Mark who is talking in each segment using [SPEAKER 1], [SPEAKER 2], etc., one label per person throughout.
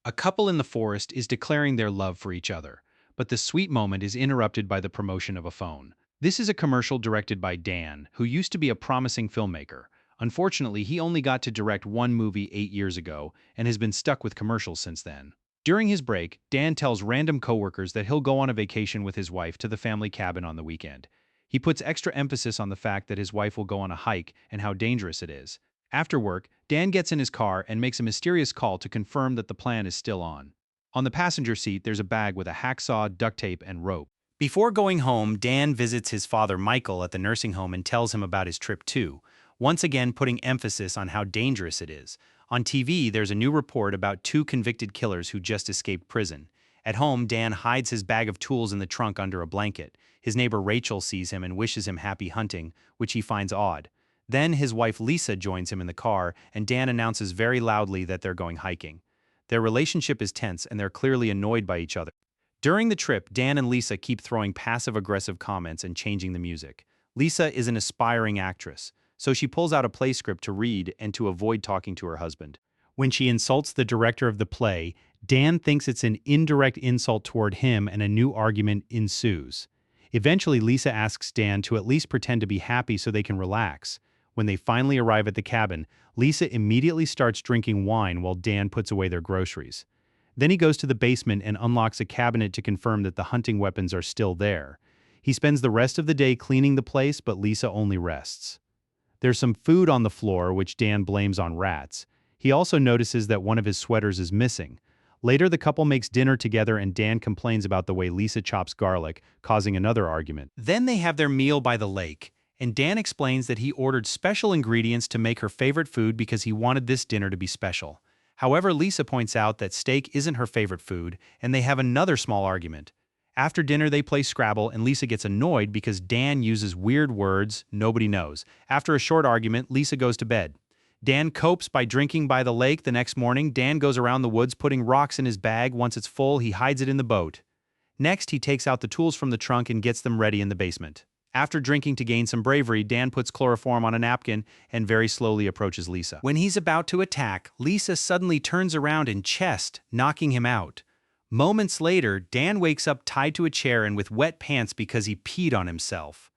[SPEAKER 1] A couple in the forest is declaring their love for each other, but the sweet moment is interrupted by the promotion of a phone. This is a commercial directed by Dan, who used to be a promising filmmaker. Unfortunately, he only got to direct one movie 8 years ago and has been stuck with commercials since then. During his break, Dan tells random coworkers that he'll go on a vacation with his wife to the family cabin on the weekend. He puts extra emphasis on the fact that his wife will go on a hike and how dangerous it is. After work, Dan gets in his car and makes a mysterious call to confirm that the plan is still on. On the passenger seat, there's a bag with a hacksaw, duct tape, and rope. Before going home, Dan visits his father Michael at the nursing home and tells him about his trip too, once again putting emphasis on how dangerous it is. On TV, there's a new report about two convicted killers who just escaped prison. At home, Dan hides his bag of tools in the trunk under a blanket. His neighbor Rachel sees him and wishes him happy hunting, which he finds odd. Then his wife Lisa joins him in the car, and Dan announces very loudly that they're going hiking. Their relationship is tense, and they're clearly annoyed by each other. During the trip, Dan and Lisa keep throwing passive-aggressive comments and changing the music. Lisa is an aspiring actress, so she pulls out a play script to read and to avoid talking to her husband. When she insults the director of the play, Dan thinks it's an indirect insult toward him, and a new argument ensues. Eventually, Lisa asks Dan to at least pretend to be happy so they can relax. When they finally arrive at the cabin, Lisa immediately starts drinking wine while Dan puts away their groceries. Then he goes to the basement and unlocks a cabinet to confirm that the hunting weapons are still there. He spends the rest of the day cleaning the place, but Lisa only rests. There's some food on the floor, which Dan blames on rats. He also notices that one of his sweaters is missing. Later, the couple makes dinner together and Dan complains about the way Lisa chops garlic, causing another argument. Then they have their meal by the lake, and Dan explains that he ordered special ingredients to make her favorite food because he wanted this dinner to be special. However, Lisa points out that steak isn't her favorite food, and they have another small argument. After dinner, they play Scrabble, and Lisa gets annoyed because Dan uses weird words nobody knows. After a short argument, Lisa goes to bed. Dan copes by drinking by the lake. The next morning, Dan goes around the woods putting rocks in his bag. Once it's full, he hides it in the boat. Next, he takes out the tools from the trunk and gets them ready in the basement. After drinking to gain some bravery, Dan puts chloroform on a napkin and very slowly approaches Lisa. When he's about to attack, Lisa suddenly turns around in chest, knocking him out. Moments later, Dan wakes up tied to a chair and with wet pants because he peed on himself.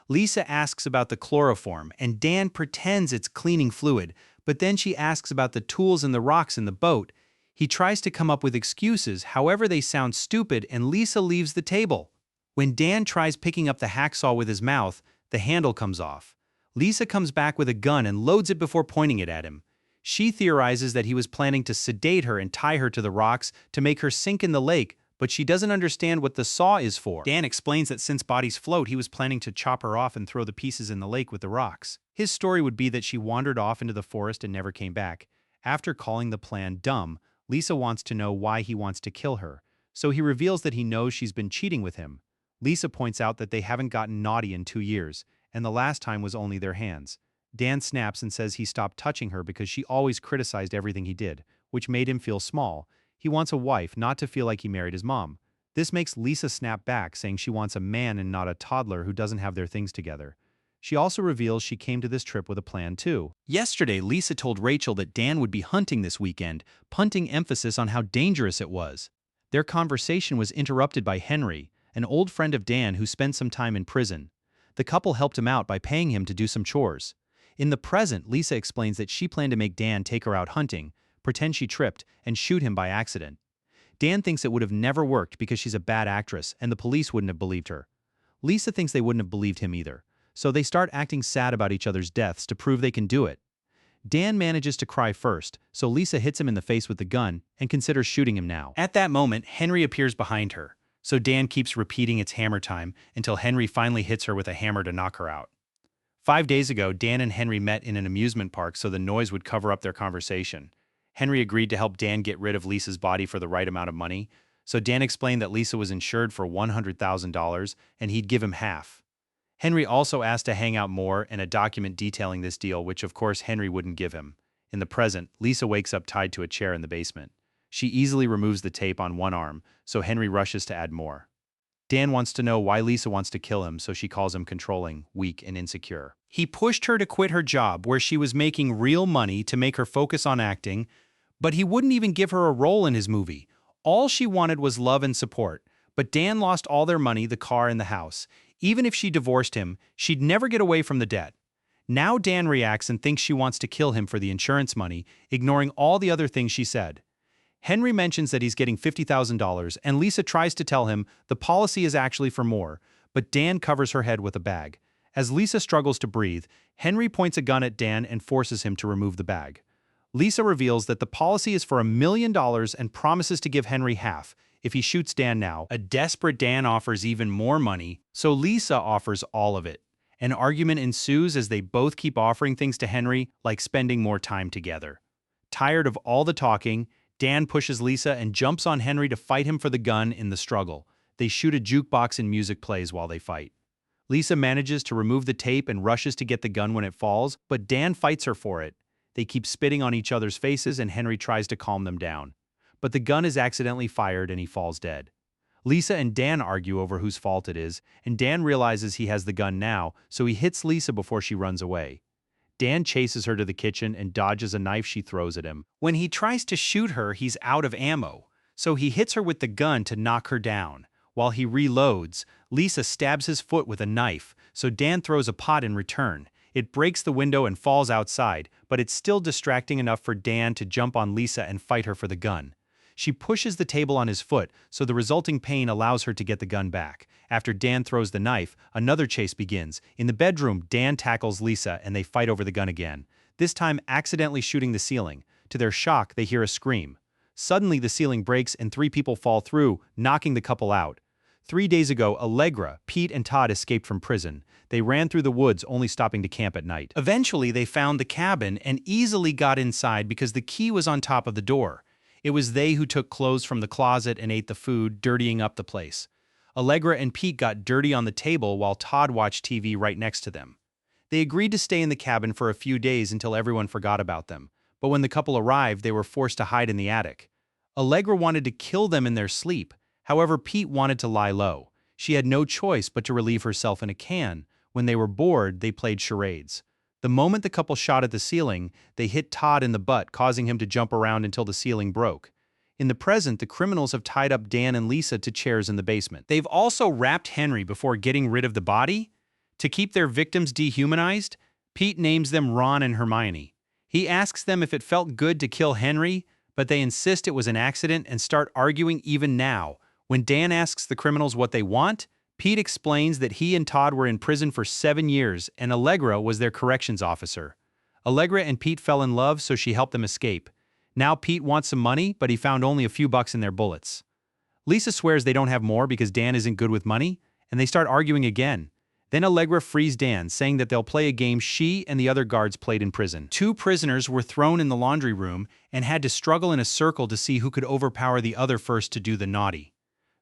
[SPEAKER 1] Lisa asks about the chloroform, and Dan pretends it's cleaning fluid, but then she asks about the tools and the rocks in the boat. He tries to come up with excuses, however they sound stupid, and Lisa leaves the table. When Dan tries picking up the hacksaw with his mouth, the handle comes off. Lisa comes back with a gun and loads it before pointing it at him. She theorizes that he was planning to sedate her and tie her to the rocks to make her sink in the lake, but she doesn't understand what the saw is for. Dan explains that since bodies float, he was planning to chop her off and throw the pieces in the lake with the rocks. His story would be that she wandered off into the forest and never came back. After calling the plan dumb, Lisa wants to know why he wants to kill her, so he reveals that he knows she's been cheating with him. Lisa points out that they haven't gotten naughty in 2 years, and the last time was only their hands. Dan snaps and says he stopped touching her because she always criticized everything he did, which made him feel small. He wants a wife, not to feel like he married his mom. This makes Lisa snap back, saying she wants a man and not a toddler who doesn't have their things together. She also reveals she came to this trip with a plan too. Yesterday, Lisa told Rachel that Dan would be hunting this weekend, punting emphasis on how dangerous it was. Their conversation was interrupted by Henry, an old friend of Dan who spent some time in prison. The couple helped him out by paying him to do some chores. In the present, Lisa explains that she planned to make Dan take her out hunting, pretend she tripped, and shoot him by accident. Dan thinks it would have never worked because she's a bad actress and the police wouldn't have believed her. Lisa thinks they wouldn't have believed him either, so they start acting sad about each other's deaths to prove they can do it. Dan manages to cry first, so Lisa hits him in the face with the gun and considers shooting him now. At that moment, Henry appears behind her, so Dan keeps repeating it's hammer time until Henry finally hits her with a hammer to knock her out. 5 days ago, Dan and Henry met in an amusement park so the noise would cover up their conversation. Henry agreed to help Dan get rid of Lisa's body for the right amount of money, so Dan explained that Lisa was insured for $100,000 and he'd give him half. Henry also asked to hang out more and a document detailing this deal, which of course Henry wouldn't give him. In the present, Lisa wakes up tied to a chair in the basement. She easily removes the tape on one arm, so Henry rushes to add more. Dan wants to know why Lisa wants to kill him, so she calls him controlling, weak, and insecure. He pushed her to quit her job where she was making real money to make her focus on acting, But he wouldn't even give her a role in his movie. All she wanted was love and support. But Dan lost all their money, the car, and the house. Even if she divorced him, she'd never get away from the debt. Now Dan reacts and thinks she wants to kill him for the insurance money, ignoring all the other things she said. Henry mentions that he's getting $50,000, and Lisa tries to tell him the policy is actually for more, but Dan covers her head with a bag. As Lisa struggles to breathe, Henry points a gun at Dan and forces him to remove the bag. Lisa reveals that the policy is for $1 million and promises to give Henry half if he shoots Dan now. A desperate Dan offers even more money, so Lisa offers all of it. An argument ensues as they both keep offering things to Henry, like spending more time together. Tired of all the talking, Dan pushes Lisa and jumps on Henry to fight him for the gun in the struggle. They shoot a jukebox and music plays while they fight. Lisa manages to remove the tape and rushes to get the gun when it falls, but Dan fights her for it. They keep spitting on each other's faces and Henry tries to calm them down. But the gun is accidentally fired and he falls dead. Lisa and Dan argue over whose fault it is, and Dan realizes he has the gun now, so he hits Lisa before she runs away. Dan chases her to the kitchen and dodges a knife she throws at him. When he tries to shoot her, he's out of ammo, so he hits her with the gun to knock her down. While he reloads, Lisa stabs his foot with a knife, so Dan throws a pot in return. It breaks the window and falls outside, but it's still distracting enough for Dan to jump on Lisa and fight her for the gun. She pushes the table on his foot, so the resulting pain allows her to get the gun back. After Dan throws the knife, another chase begins. In the bedroom, Dan tackles Lisa and they fight over the gun again, this time accidentally shooting the ceiling. To their shock, they hear a scream. Suddenly, the ceiling breaks and 3 people fall through, knocking the couple out. 3 days ago, Allegra, Pete, and Todd escaped from prison. They ran through the woods, only stopping to camp at night. Eventually, they found the cabin and easily got inside because the key was on top of the door. It was they who took clothes from the closet and ate the food, dirtying up the place. Allegra and Pete got dirty on the table while Todd watched TV right next to them. They agreed to stay in the cabin for a few days until everyone forgot about them, but when the couple arrived, they were forced to hide in the attic. Allegra wanted to kill them in their sleep. However, Pete wanted to lie low. She had no choice but to relieve herself in a can. When they were bored, they played charades. The moment the couple shot at the ceiling, they hit Todd in the butt, causing him to jump around until the ceiling broke. In the present, the criminals have tied up Dan and Lisa to chairs in the basement. They've also wrapped Henry before getting rid of the body. To keep their victims dehumanized, Pete names them Ron and Hermione. He asks them if it felt good to kill Henry, but they insist it was an accident and start arguing even now. When Dan asks the criminals what they want, Pete explains that he and Todd were in prison for 7 years and Allegra was their corrections officer. Allegra and Pete fell in love, so she helped them escape. Now Pete wants some money, but he found only a few bucks in their bullets. Lisa swears they don't have more because Dan isn't good with money, and they start arguing again. Then Allegra frees Dan, saying that they'll play a game she and the other guards played in prison. 2 prisoners were thrown in the laundry room and had to struggle in a circle to see who could overpower the other first to do the naughty.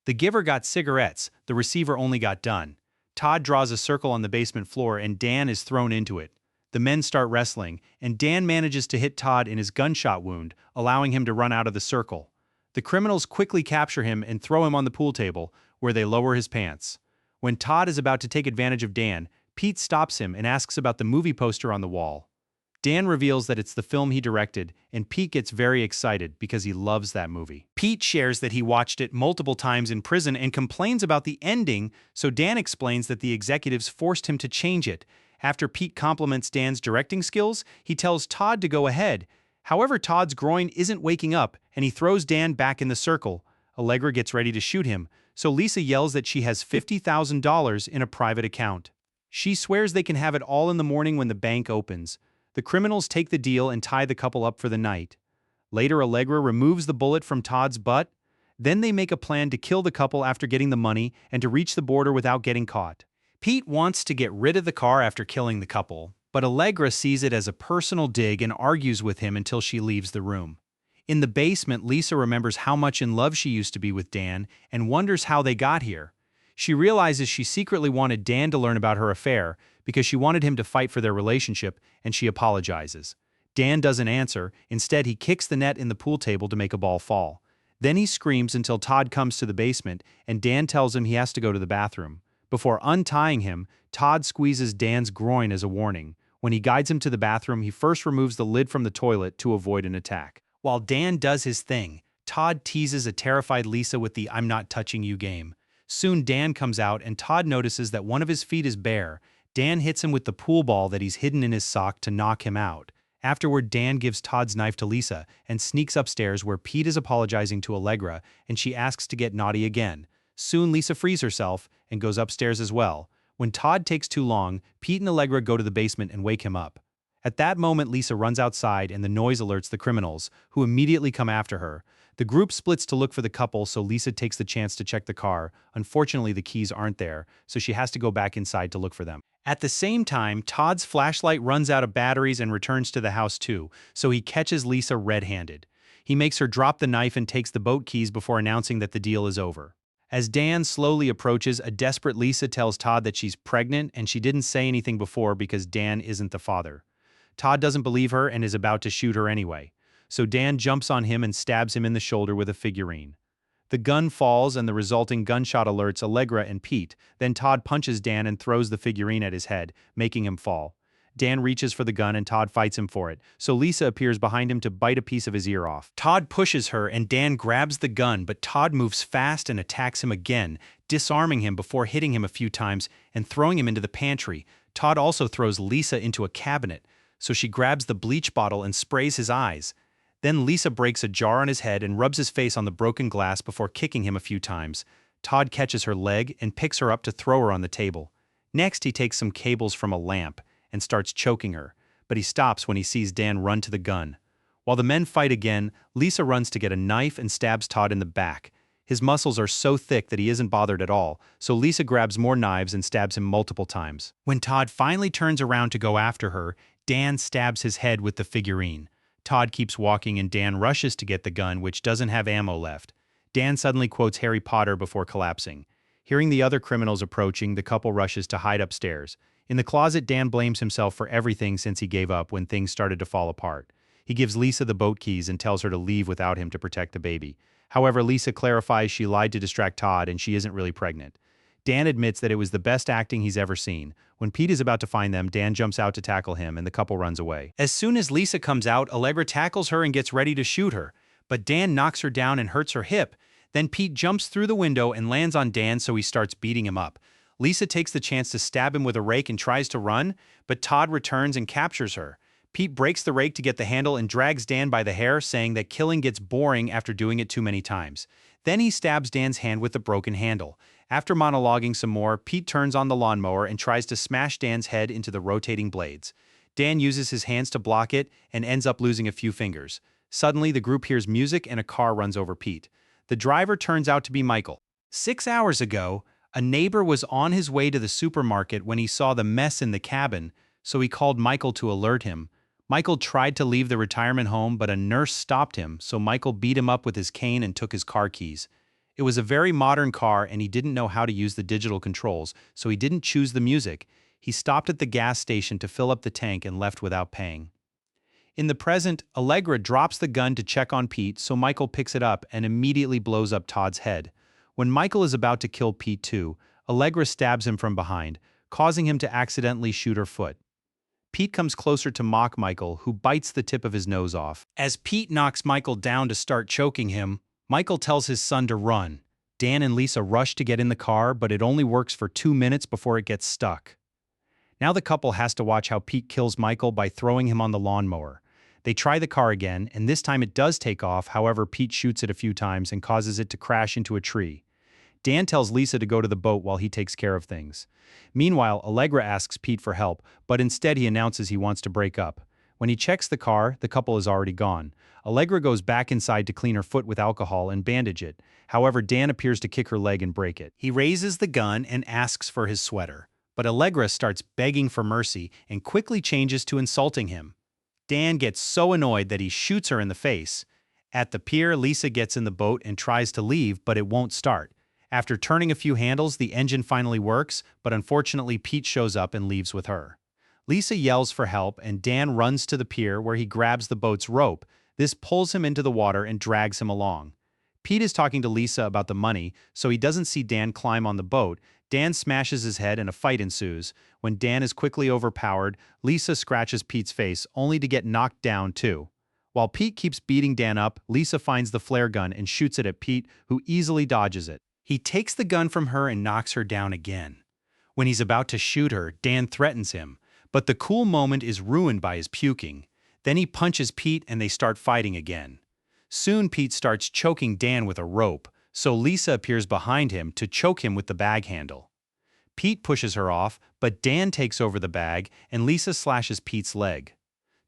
[SPEAKER 1] The giver got cigarettes, the receiver only got done. Todd draws a circle on the basement floor and Dan is thrown into it. The men start wrestling, and Dan manages to hit Todd in his gunshot wound, allowing him to run out of the circle. The criminals quickly capture him and throw him on the pool table, where they lower his pants. When Todd is about to take advantage of Dan, Pete stops him and asks about the movie poster on the wall. Dan reveals that it's the film he directed, and Pete gets very excited because he loves that movie. Pete shares that he watched it multiple times in prison and complains about the ending, so Dan explains that the executives forced him to change it. After Pete compliments Dan's directing skills, he tells Todd to go ahead. However, Todd's groin isn't waking up, and he throws Dan back in the circle. Allegra gets ready to shoot him, so Lisa yells that she has $50,000 in a private account. She swears they can have it all in the morning when the bank opens. The criminals take the deal and tie the couple up for the night. Later, Allegra removes the bullet from Todd's butt. Then they make a plan to kill the couple after getting the money and to reach the border without getting caught. Pete wants to get rid of the car after killing the couple, but Allegra sees it as a personal dig and argues with him until she leaves the room. In the basement, Lisa remembers how much in love she used to be with Dan and wonders how they got here. She realizes she secretly wanted Dan to learn about her affair because she wanted him to fight for their relationship, and she apologizes. Dan doesn't answer. Instead, he kicks the net in the pool table to make a ball fall. Then he screams until Todd comes to the basement, and Dan tells him he has to go to the bathroom. Before untying him, Todd squeezes Dan's groin as a warning. When he guides him to the bathroom, he first removes the lid from the toilet to avoid an attack. While Dan does his thing, Todd teases a terrified Lisa with the "I'm not touching you" game. Soon Dan comes out and Todd notices that one of his feet is bare. Dan hits him with the pool ball that he's hidden in his sock to knock him out. Afterward, Dan gives Todd's knife to Lisa and sneaks upstairs where Pete is apologizing to Allegra and she asks to get naughty again. Soon Lisa frees herself and goes upstairs as well. When Todd takes too long, Pete and Allegra go to the basement and wake him up. At that moment, Lisa runs outside and the noise alerts the criminals, who immediately come after her. The group splits to look for the couple, so Lisa takes the chance to check the car. Unfortunately, the keys aren't there, so she has to go back inside to look for them. At the same time, Todd's flashlight runs out of batteries and returns to the house too, so he catches Lisa red-handed. He makes her drop the knife and takes the boat keys before announcing that the deal is over. As Dan slowly approaches, a desperate Lisa tells Todd that she's pregnant and she didn't say anything before because Dan isn't the father. Todd doesn't believe her and is about to shoot her anyway, so Dan jumps on him and stabs him in the shoulder with a figurine. The gun falls and the resulting gunshot alerts Allegra and Pete. Then Todd punches Dan and throws the figurine at his head, making him fall. Dan reaches for the gun and Todd fights him for it, so Lisa appears behind him to bite a piece of his ear off. Todd pushes her and Dan grabs the gun, but Todd moves fast and attacks him again, disarming him before hitting him a few times and throwing him into the pantry. Todd also throws Lisa into a cabinet, so she grabs the bleach bottle and sprays his eyes. Then Lisa breaks a jar on his head and rubs his face on the broken glass before kicking him a few times. Todd catches her leg and picks her up to throw her on the table. Next, he takes some cables from a lamp and starts choking her, but he stops when he sees Dan run to the gun. While the men fight again, Lisa runs to get a knife and stabs Todd in the back. His muscles are so thick that he isn't bothered at all, so Lisa grabs more knives and stabs him multiple times. When Todd finally turns around to go after her, Dan stabs his head with the figurine. Todd keeps walking and Dan rushes to get the gun, which doesn't have ammo left. Dan suddenly quotes Harry Potter before collapsing. Hearing the other criminals approaching, the couple rushes to hide upstairs. In the closet, Dan blames himself for everything since he gave up when things started to fall apart. He gives Lisa the boat keys and tells her to leave without him to protect the baby. However, Lisa clarifies she lied to distract Todd and she isn't really pregnant. Dan admits that it was the best acting he's ever seen. When Pete is about to find them, Dan jumps out to tackle him and the couple runs away. As soon as Lisa comes out, Allegra tackles her and gets ready to shoot her, but Dan knocks her down and hurts her hip. Then Pete jumps through the window and lands on Dan, so he starts beating him up. Lisa takes the chance to stab him with a rake and tries to run, but Todd returns and captures her. Pete breaks the rake to get the handle and drags Dan by the hair, saying that killing gets boring after doing it too many times. Then he stabs Dan's hand with the broken handle. After monologuing some more, Pete turns on the lawnmower and tries to smash Dan's head into the rotating blades. Dan uses his hands to block it and ends up losing a few fingers. Suddenly, the group hears music and a car runs over Pete. The driver turns out to be Michael. 6 hours ago, a neighbor was on his way to the supermarket when he saw the mess in the cabin, so he called Michael to alert him. Michael tried to leave the retirement home, but a nurse stopped him, so Michael beat him up with his cane and took his car keys. It was a very modern car and he didn't know how to use the digital controls, so he didn't choose the music. He stopped at the gas station to fill up the tank and left without paying. In the present, Allegra drops the gun to check on Pete, so Michael picks it up and immediately blows up Todd's head. When Michael is about to kill Pete too, Allegra stabs him from behind, causing him to accidentally shoot her foot. Pete comes closer to mock Michael, who bites the tip of his nose off. As Pete knocks Michael down to start choking him, Michael tells his son to run. Dan and Lisa rush to get in the car, but it only works for 2 minutes before it gets stuck. Now the couple has to watch how Pete kills Michael by throwing him on the lawnmower. They try the car again, and this time it does take off. However, Pete shoots it a few times and causes it to crash into a tree. Dan tells Lisa to go to the boat while he takes care of things. Meanwhile, Allegra asks Pete for help, but instead he announces he wants to break up. When he checks the car, the couple is already gone. Allegra goes back inside to clean her foot with alcohol and bandage it. However, Dan appears to kick her leg and break it. He raises the gun and asks for his sweater, but Allegra starts begging for mercy and quickly changes to insulting him. Dan gets so annoyed that he shoots her in the face. At the pier, Lisa gets in the boat and tries to leave, but it won't start. After turning a few handles, the engine finally works, but unfortunately Pete shows up and leaves with her. Lisa yells for help and Dan runs to the pier where he grabs the boat's rope. This pulls him into the water and drags him along. Pete is talking to Lisa about the money, so he doesn't see Dan climb on the boat. Dan smashes his head and a fight ensues. When Dan is quickly overpowered, Lisa scratches Pete's face, only to get knocked down too. While Pete keeps beating Dan up, Lisa finds the flare gun and shoots it at Pete, who easily dodges it. He takes the gun from her and knocks her down again. When he's about to shoot her, Dan threatens him, but the cool moment is ruined by his puking. Then he punches Pete and they start fighting again. Soon Pete starts choking Dan with a rope, so Lisa appears behind him to choke him with the bag handle. Pete pushes her off, but Dan takes over the bag and Lisa slashes Pete's leg.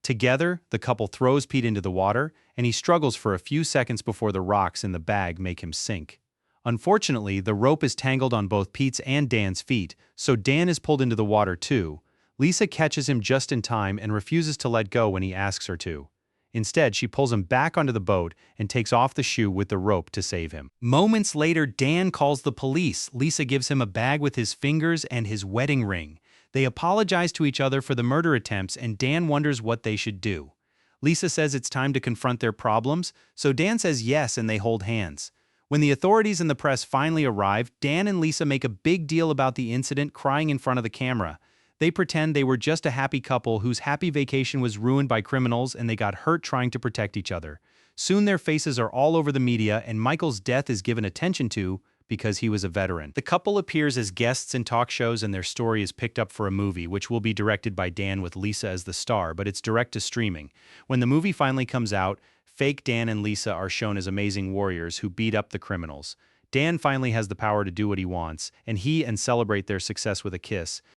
[SPEAKER 1] Together, the couple throws Pete into the water, and he struggles for a few seconds before the rocks in the bag make him sink. Unfortunately, the rope is tangled on both Pete's and Dan's feet, so Dan is pulled into the water too. Lisa catches him just in time and refuses to let go when he asks her to. Instead, she pulls him back onto the boat and takes off the shoe with the rope to save him. Moments later, Dan calls the police. Lisa gives him a bag with his fingers and his wedding ring. They apologize to each other for the murder attempts, and Dan wonders what they should do. Lisa says it's time to confront their problems, so Dan says yes and they hold hands. When the authorities and the press finally arrive, Dan and Lisa make a big deal about the incident, crying in front of the camera. They pretend they were just a happy couple whose happy vacation was ruined by criminals and they got hurt trying to protect each other. Soon their faces are all over the media and Michael's death is given attention to because he was a veteran. The couple appears as guests in talk shows and their story is picked up for a movie, which will be directed by Dan with Lisa as the star, but it's direct to streaming. When the movie finally comes out, fake Dan and Lisa are shown as amazing warriors who beat up the criminals. Dan finally has the power to do what he wants, and he and celebrate their success with a kiss.